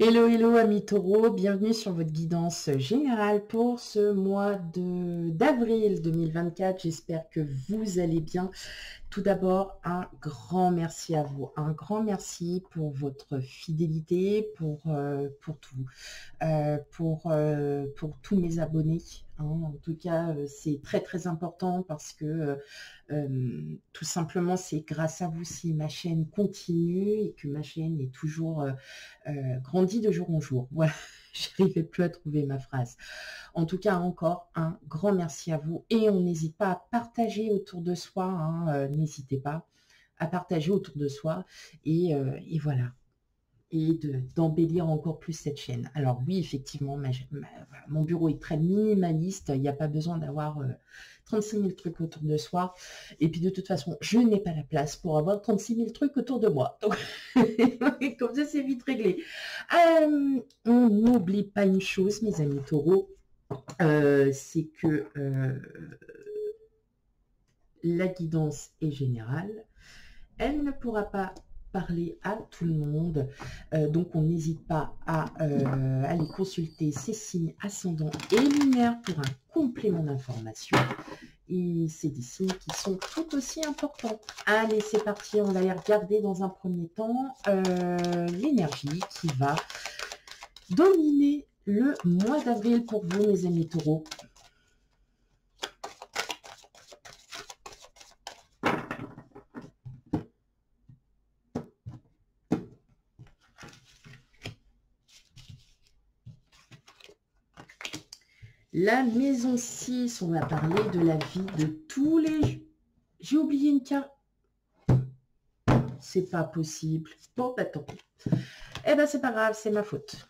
Hello, hello, amis taureaux, bienvenue sur votre guidance générale pour ce mois d'avril 2024. J'espère que vous allez bien. Tout d'abord, un grand merci à vous, un grand merci pour votre fidélité, pour tout, pour tous mes abonnés. Hein. En tout cas, c'est très très important parce que tout simplement, c'est grâce à vous si ma chaîne continue et que ma chaîne est toujours grandit de jour en jour. Voilà, j'arrivais plus à trouver ma phrase. En tout cas, encore un grand merci à vous et on n'hésite pas à partager autour de soi. Hein, n'hésitez pas à partager autour de soi et voilà. Et d'embellir encore plus cette chaîne. Alors oui, effectivement, mon bureau est très minimaliste. Il n'y a pas besoin d'avoir 36 000 trucs autour de soi. Et puis de toute façon, je n'ai pas la place pour avoir 36 000 trucs autour de moi. Donc, comme ça, c'est vite réglé. On n'oublie pas une chose, mes amis taureaux, c'est que la guidance est générale. Elle ne pourra pas parler à tout le monde, donc on n'hésite pas à aller consulter ses signes ascendants et lunaires pour un complément d'information. Et c'est des signes qui sont tout aussi importants. Allez, c'est parti, on va les regarder dans un premier temps. L'énergie qui va dominer le mois d'avril pour vous, mes amis taureaux. La maison 6, on va parler de la vie de tous les... J'ai oublié une carte. C'est pas possible. Bon, bah tant pis. Eh ben, c'est pas grave, c'est ma faute.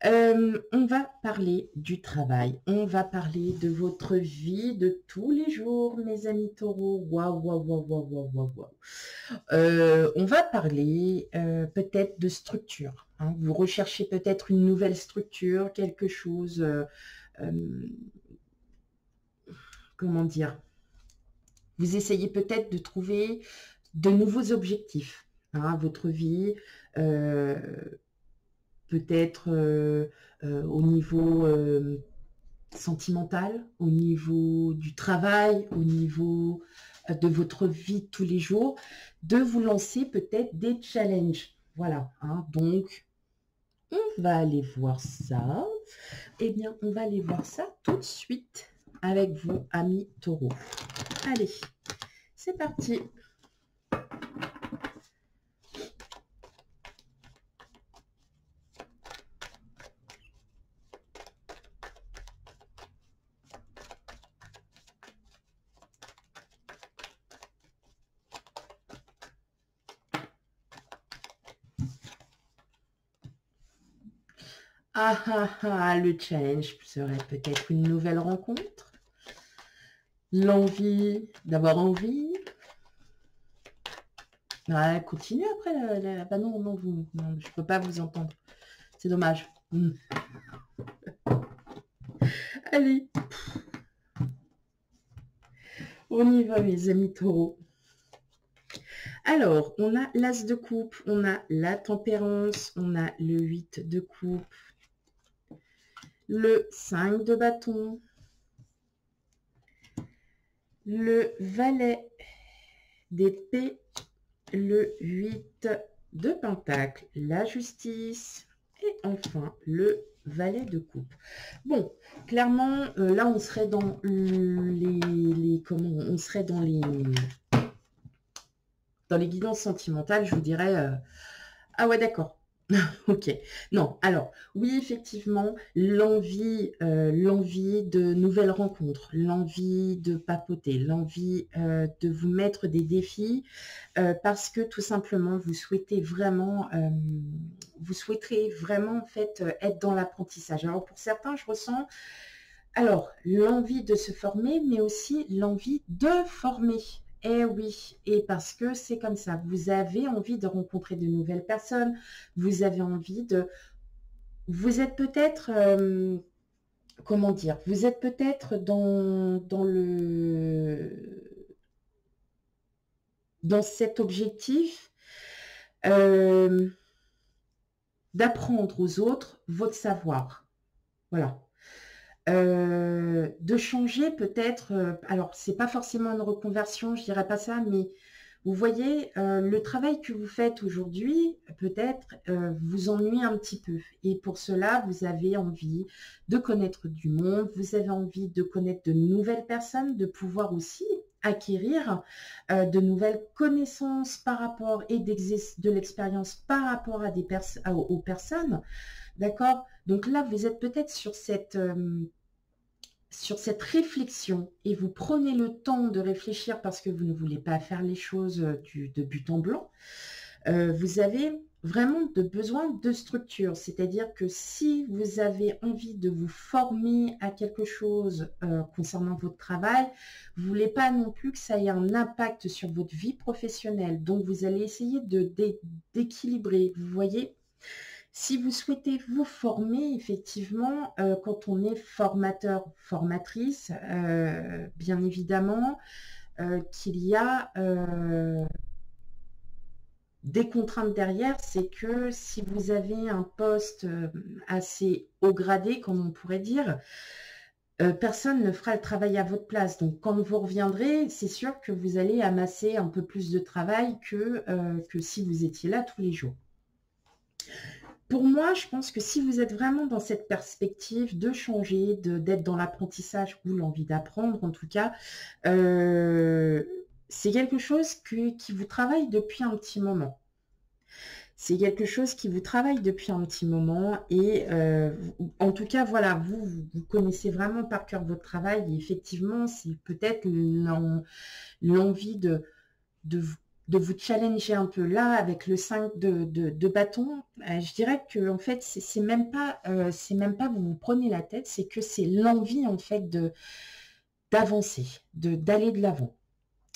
On va parler du travail. On va parler de votre vie de tous les jours, mes amis taureaux. Waouh, waouh, waouh, waouh, waouh, waouh, waouh. On va parler peut-être de structure. Hein. Vous recherchez peut-être une nouvelle structure, quelque chose... comment dire, vous essayez peut-être de trouver de nouveaux objectifs à votre vie, peut-être au niveau sentimental, au niveau du travail, au niveau de votre vie de tous les jours, de vous lancer peut-être des challenges. Voilà, hein, donc on va aller voir ça. Eh bien, on va aller voir ça tout de suite avec vous, amis taureaux. Allez, c'est parti. Ah ah ah, le challenge serait peut-être une nouvelle rencontre. L'envie d'avoir envie. Ouais, continuez après. Bah non, non, non, je peux pas vous entendre. C'est dommage. Allez. On y va, mes amis taureaux. Alors, on a l'as de coupe, on a la tempérance, on a le 8 de coupe, le 5 de bâton, le valet d'épée, le 8 de pentacle, la justice et enfin le valet de coupe. Bon, clairement, là, on serait dans on serait dans les guidances sentimentales, je vous dirais, ah ouais, d'accord. Ok. Non, alors, oui, effectivement, l'envie de nouvelles rencontres, l'envie de papoter, l'envie de vous mettre des défis, parce que tout simplement, vous souhaiterez vraiment, en fait, être dans l'apprentissage. Alors, pour certains, je ressens, alors, l'envie de se former, mais aussi l'envie de former. Eh oui, et parce que c'est comme ça, vous avez envie de rencontrer de nouvelles personnes, vous avez envie de... Vous êtes peut-être, comment dire, vous êtes peut-être dans cet objectif, euh, d'apprendre aux autres votre savoir. Voilà. De changer peut-être, alors c'est pas forcément une reconversion, je dirais pas ça, mais vous voyez, le travail que vous faites aujourd'hui, peut-être, vous ennuie un petit peu. Et pour cela, vous avez envie de connaître du monde, vous avez envie de connaître de nouvelles personnes, de pouvoir aussi acquérir de nouvelles connaissances par rapport et de l'expérience par rapport à des aux personnes. D'accord? Donc là, vous êtes peut-être sur cette réflexion et vous prenez le temps de réfléchir parce que vous ne voulez pas faire les choses de but en blanc, vous avez vraiment besoin de structure. C'est-à-dire que si vous avez envie de vous former à quelque chose concernant votre travail, vous ne voulez pas non plus que ça ait un impact sur votre vie professionnelle. Donc, vous allez essayer d'équilibrer. Vous voyez, si vous souhaitez vous former, effectivement, quand on est formateur, formatrice, bien évidemment, qu'il y a des contraintes derrière, c'est que si vous avez un poste assez haut gradé, comme on pourrait dire, personne ne fera le travail à votre place. Donc, quand vous reviendrez, c'est sûr que vous allez amasser un peu plus de travail que si vous étiez là tous les jours. Pour moi, je pense que si vous êtes vraiment dans cette perspective de changer, d'être dans l'apprentissage ou l'envie d'apprendre, en tout cas, c'est quelque chose qui vous travaille depuis un petit moment. C'est quelque chose qui vous travaille depuis un petit moment et en tout cas, voilà, vous connaissez vraiment par cœur votre travail et effectivement, c'est peut-être l'envie de, de vous challenger un peu là avec le 5 de bâton. Je dirais que en fait, c'est même pas vous prenez la tête, c'est que c'est l'envie en fait d'avancer, d'aller de l'avant.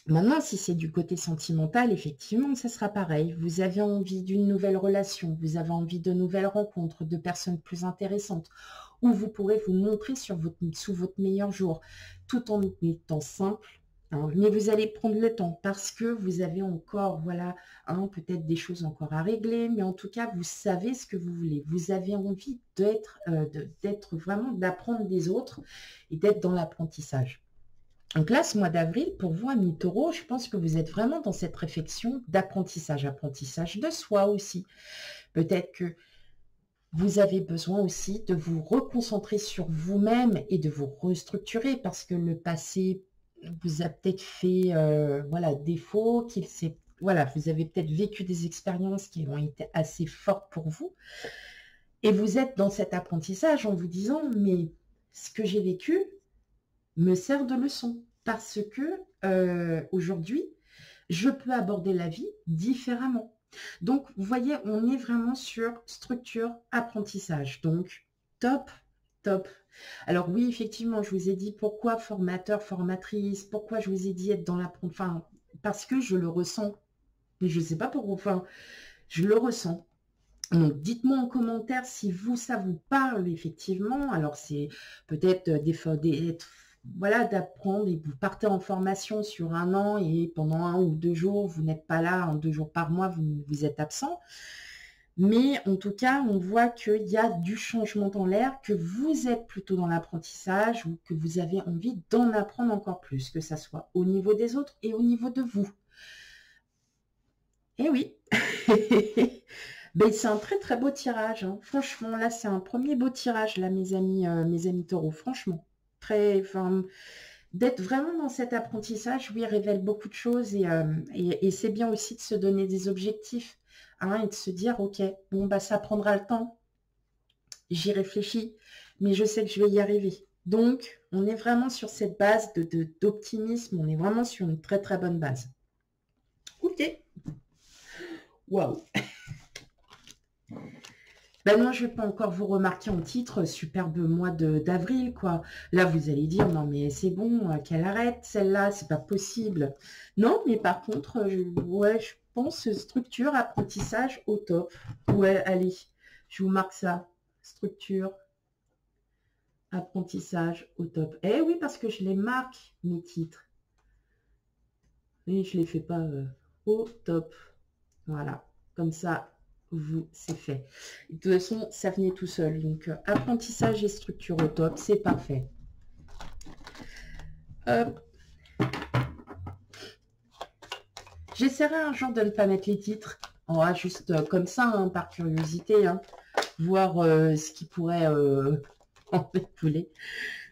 Maintenant, si c'est du côté sentimental, effectivement, ça sera pareil. Vous avez envie d'une nouvelle relation, vous avez envie de nouvelles rencontres, de personnes plus intéressantes, où vous pourrez vous montrer sous votre meilleur jour, tout en étant simple. Hein, mais vous allez prendre le temps parce que vous avez encore, voilà, hein, peut-être des choses encore à régler, mais en tout cas, vous savez ce que vous voulez. Vous avez envie d'être vraiment, d'apprendre des autres et d'être dans l'apprentissage. Donc là, ce mois d'avril, pour vous, amis taureaux, je pense que vous êtes vraiment dans cette réflexion d'apprentissage, apprentissage de soi aussi. Peut-être que vous avez besoin aussi de vous reconcentrer sur vous-même et de vous restructurer parce que le passé vous a peut-être fait voilà, défaut, voilà, vous avez peut-être vécu des expériences qui ont été assez fortes pour vous. Et vous êtes dans cet apprentissage en vous disant, mais ce que j'ai vécu me sert de leçon parce que aujourd'hui, je peux aborder la vie différemment. Donc, vous voyez, on est vraiment sur structure, apprentissage. Donc, top, top. Alors oui, effectivement, je vous ai dit pourquoi formateur, formatrice, pourquoi je vous ai dit être dans l'apprentissage, enfin, parce que je le ressens. Mais je ne sais pas pourquoi, enfin, je le ressens. Donc, dites-moi en commentaire si ça vous parle, effectivement. Alors, c'est peut-être voilà, d'apprendre et vous partez en formation sur 1 an et pendant 1 ou 2 jours, vous n'êtes pas là, en 2 jours par mois, vous êtes absent. Mais en tout cas, on voit qu'il y a du changement dans l'air, que vous êtes plutôt dans l'apprentissage ou que vous avez envie d'en apprendre encore plus, que ça soit au niveau des autres et au niveau de vous. Eh oui. Ben, c'est un très très beau tirage. Hein. Franchement, là, c'est un premier beau tirage, là, mes amis taureaux. Franchement. Enfin, d'être vraiment dans cet apprentissage, oui, révèle beaucoup de choses et c'est bien aussi de se donner des objectifs hein, et de se dire, ok, bon, bah, ça prendra le temps. J'y réfléchis, mais je sais que je vais y arriver. Donc, on est vraiment sur cette base d'optimisme. On est vraiment sur une très très bonne base. Ok. Waouh. Ben non, je ne vais pas encore vous remarquer en titre, superbe mois d'avril, quoi. Là, vous allez dire, non, mais c'est bon, qu'elle arrête, celle-là, c'est pas possible. Non, mais par contre, ouais, je pense structure, apprentissage au top. Ouais, allez, je vous marque ça. Structure, apprentissage au top. Eh oui, parce que je les marque, mes titres. Et je ne les fais pas au top. Voilà, comme ça, vous, c'est fait. De toute façon, ça venait tout seul. Donc, apprentissage et structure au top, c'est parfait. Hop. J'essaierai un jour de ne pas mettre les titres. On va juste comme ça, hein, par curiosité, hein, voir ce qui pourrait en découler.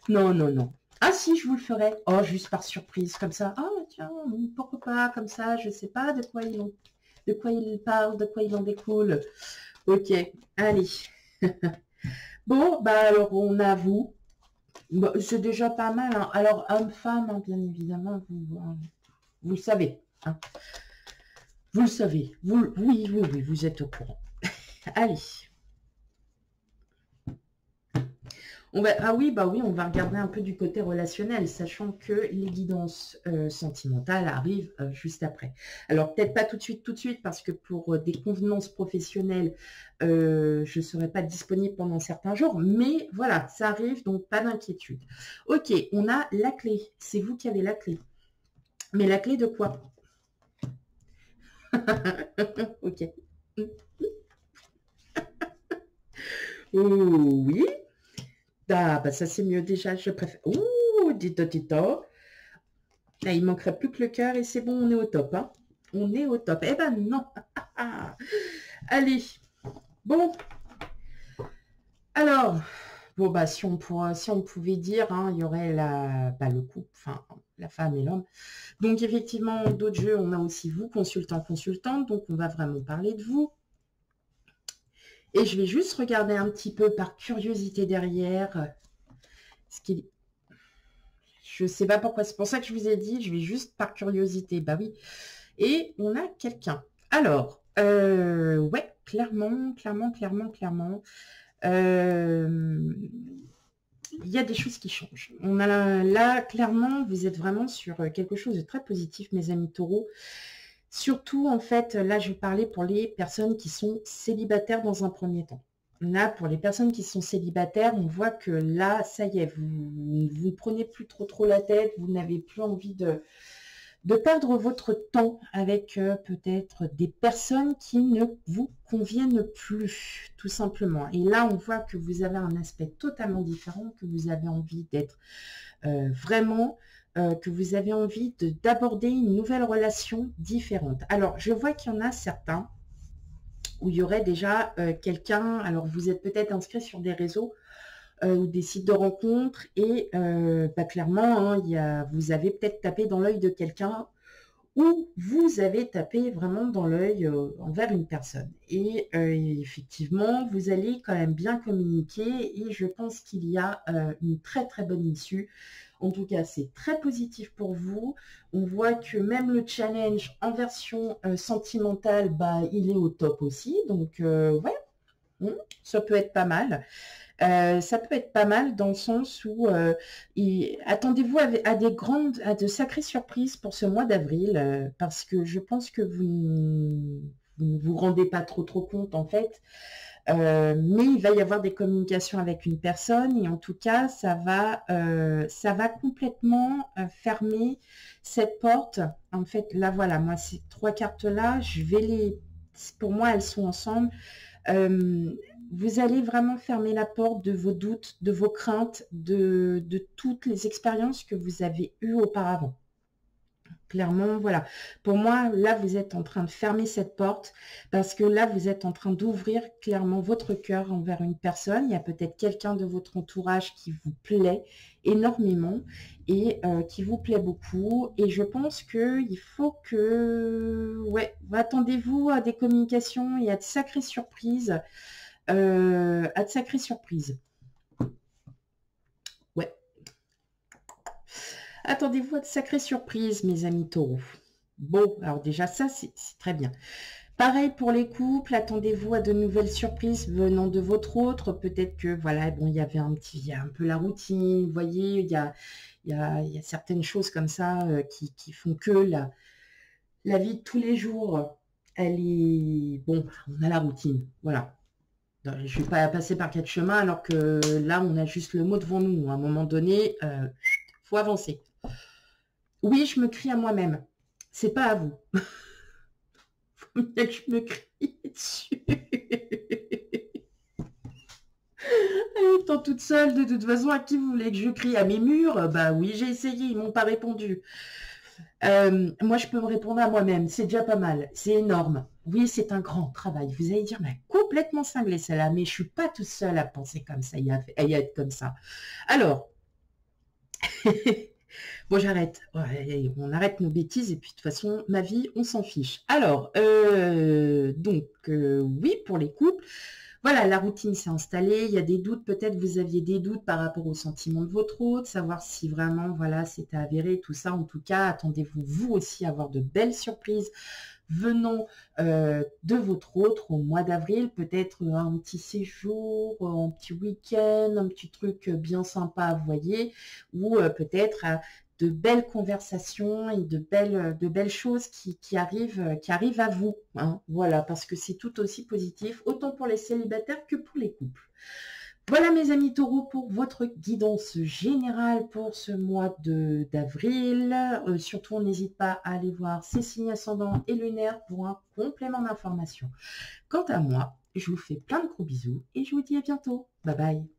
Non, non, non. Ah si, je vous le ferai. Oh, juste par surprise, comme ça. Ah, tiens, pourquoi pas, comme ça, je sais pas de quoi il parle, de quoi il en découle. Ok, allez. Bon, bah alors, on avoue. Bah, c'est déjà pas mal, hein. Alors, homme-femme, hein, bien évidemment, vous le savez. Hein. Vous le savez. Oui, oui, oui, vous êtes au courant. Allez. Ah oui, bah oui, on va regarder un peu du côté relationnel, sachant que les guidances sentimentales arrivent juste après. Alors, peut-être pas tout de suite, parce que pour des convenances professionnelles, je ne serai pas disponible pendant certains jours, mais voilà, ça arrive, donc pas d'inquiétude. Ok, on a la clé. C'est vous qui avez la clé. Mais la clé de quoi? Ok. Oh, oui. Ah, bah ça c'est mieux déjà, je préfère. Ouh, dito. Là, il manquerait plus que le cœur et c'est bon, on est au top. Hein. On est au top. Eh ben non. Allez. Bon. Alors, bon bah si on pouvait dire, hein, il y aurait le couple, enfin la femme et l'homme. Donc effectivement, d'autres jeux, on a aussi vous, consultante, donc on va vraiment parler de vous. Et je vais juste regarder un petit peu par curiosité derrière ce qu'il. Je ne sais pas pourquoi, c'est pour ça que je vous ai dit, je vais juste par curiosité. Bah oui. Et on a quelqu'un. Alors, ouais, clairement. Il y a des choses qui changent. On a là, clairement, vous êtes vraiment sur quelque chose de très positif, mes amis taureaux. Surtout, en fait, là, je parlais pour les personnes qui sont célibataires dans un premier temps. Là, pour les personnes qui sont célibataires, on voit que là, ça y est, vous ne prenez plus trop la tête, vous n'avez plus envie de perdre votre temps avec peut-être des personnes qui ne vous conviennent plus, tout simplement. Et là, on voit que vous avez un aspect totalement différent, que vous avez envie d'être vraiment, que vous avez envie d'aborder une nouvelle relation différente. Alors, je vois qu'il y en a certains où il y aurait déjà quelqu'un, alors vous êtes peut-être inscrit sur des réseaux ou des sites de rencontres et clairement, hein, vous avez peut-être tapé dans l'œil de quelqu'un ou vous avez tapé vraiment dans l'œil envers une personne. Et effectivement, vous allez quand même bien communiquer et je pense qu'il y a une très bonne issue. En tout cas, c'est très positif pour vous. On voit que même le challenge en version sentimentale, bah, il est au top aussi. Donc, ouais, ça peut être pas mal. Ça peut être pas mal dans le sens où attendez-vous à de sacrées surprises pour ce mois d'avril parce que je pense que vous ne vous rendez pas trop compte en fait. Mais il va y avoir des communications avec une personne et en tout cas, ça va complètement fermer cette porte. En fait, là, voilà, moi, ces trois cartes-là, pour moi, elles sont ensemble. Vous allez vraiment fermer la porte de vos doutes, de vos craintes, de toutes les expériences que vous avez eues auparavant. Clairement, voilà. Pour moi, là, vous êtes en train de fermer cette porte parce que là, vous êtes en train d'ouvrir clairement votre cœur envers une personne. Il y a peut-être quelqu'un de votre entourage qui vous plaît énormément et qui vous plaît beaucoup. Et je pense qu'il faut que, ouais, attendez-vous à des communications et à de sacrées surprises. Ouais. Attendez-vous à de sacrées surprises, mes amis taureaux. Bon, alors déjà, ça, c'est très bien. Pareil pour les couples, attendez-vous à de nouvelles surprises venant de votre autre. Peut-être que, voilà, bon, il y a un peu la routine, vous voyez, il y a certaines choses comme ça qui font que la vie de tous les jours, elle est... Bon, on a la routine, voilà. Je ne vais pas passer par quatre chemins alors que là, on a juste le mot devant nous. À un moment donné, faut avancer. Oui, je me crie à moi-même. C'est pas à vous. Faut bien que je me crie. dessus. Étant toute seule, de toute façon, à qui vous voulez que je crie? À mes murs? Bah oui, j'ai essayé, ils m'ont pas répondu. Moi, je peux me répondre à moi-même, c'est déjà pas mal, c'est énorme. Oui, c'est un grand travail. Vous allez dire, mais complètement cinglée celle-là, mais je suis pas toute seule à penser comme ça, à y être comme ça. Alors, bon, j'arrête. Ouais, on arrête nos bêtises et puis de toute façon, ma vie, on s'en fiche. Alors, oui, pour les couples, voilà, la routine s'est installée. Il y a des doutes, peut-être vous aviez des doutes par rapport au sentiment de votre hôte, savoir si vraiment, voilà, c'était avéré, tout ça. En tout cas, attendez-vous, vous aussi, à avoir de belles surprises venant de votre autre au mois d'avril, peut-être un petit séjour, un petit week-end, un petit truc bien sympa, vous voyez, ou peut-être de belles conversations et de belles choses qui arrivent à vous. Hein, voilà, parce que c'est tout aussi positif, autant pour les célibataires que pour les couples. Voilà mes amis taureaux pour votre guidance générale pour ce mois d'avril. Surtout, on n'hésite pas à aller voir ces signes ascendants et lunaires pour un complément d'information. Quant à moi, je vous fais plein de gros bisous et je vous dis à bientôt. Bye bye.